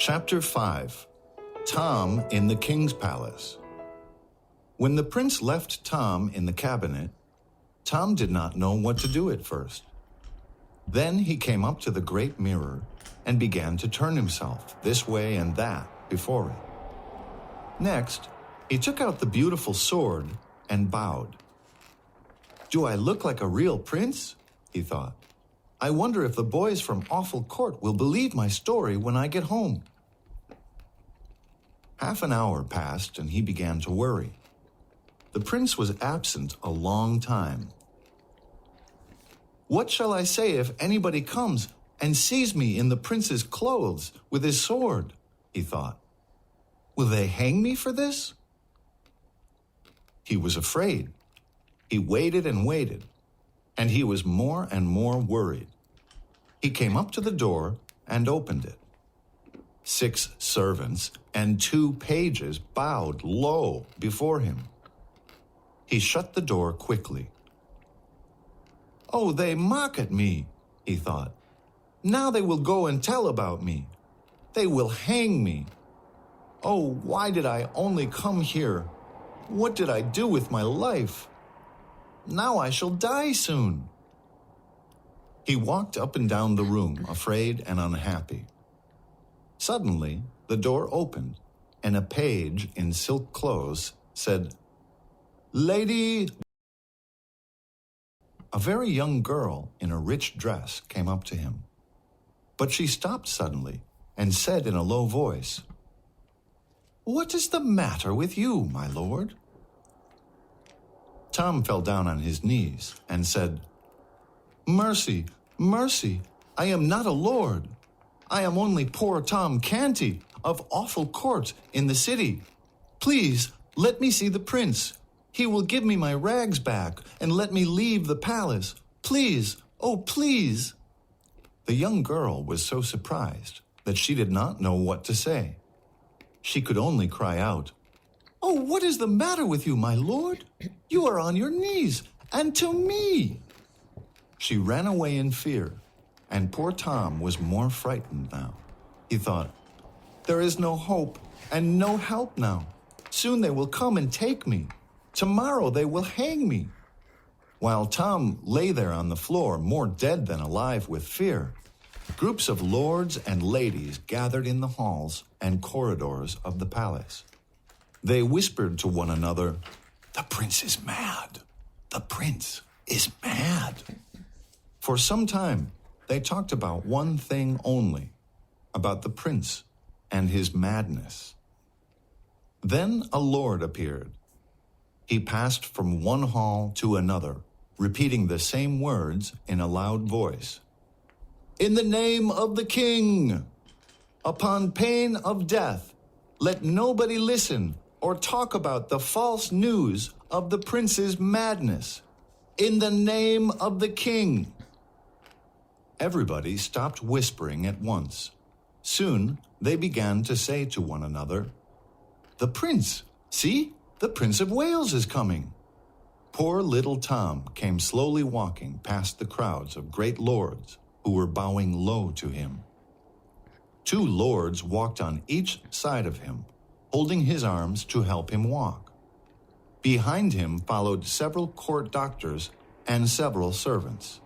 Chapter 5. Tom in the King's Palace. When the prince left Tom in the cabinet, Tom did not know what to do at first. Then he came up to the great mirror and began to turn himself this way and that before it. Next, he took out the beautiful sword and bowed. "Do I look like a real prince?" he thought. "I wonder if the boys from Awful Court will believe my story when I get home." Half an hour passed and he began to worry. The prince was absent a long time. "What shall I say if anybody comes and sees me in the prince's clothes with his sword?" he thought. "Will they hang me for this?" He was afraid. He waited and waited, and he was more and more worried. He came up to the door and opened it. 6 servants and 2 pages bowed low before him. He shut the door quickly. "Oh, they mock at me," he thought. "Now they will go and tell about me. They will hang me. Oh, why did I only come here? What did I do with my life? Now I shall die soon." He walked up and down the room, afraid and unhappy. Suddenly, the door opened, and a page in silk clothes said, "Lady..." A very young girl in a rich dress came up to him. But she stopped suddenly and said in a low voice, "What is the matter with you, my lord?" Tom fell down on his knees and said, "Mercy, mercy, I am not a lord. I am only poor Tom Canty of Awful Court in the city. Please, let me see the prince. He will give me my rags back and let me leave the palace. Please, oh please." The young girl was so surprised that she did not know what to say. She could only cry out, "Oh, what is the matter with you, my lord? You are on your knees, and to me." She ran away in fear, and poor Tom was more frightened now. He thought, "There is no hope and no help now. Soon they will come and take me. Tomorrow they will hang me." While Tom lay there on the floor, more dead than alive with fear, groups of lords and ladies gathered in the halls and corridors of the palace. They whispered to one another, "The prince is mad. The prince is mad." For some time, they talked about one thing only, about the prince and his madness. Then a lord appeared. He passed from one hall to another, repeating the same words in a loud voice. "In the name of the king, upon pain of death, let nobody listen or talk about the false news of the prince's madness. In the name of the king." Everybody stopped whispering at once. Soon they began to say to one another, "The prince! See, the Prince of Wales is coming." Poor little Tom came slowly walking past the crowds of great lords who were bowing low to him. 2 lords walked on each side of him, holding his arms to help him walk. Behind him followed several court doctors and several servants.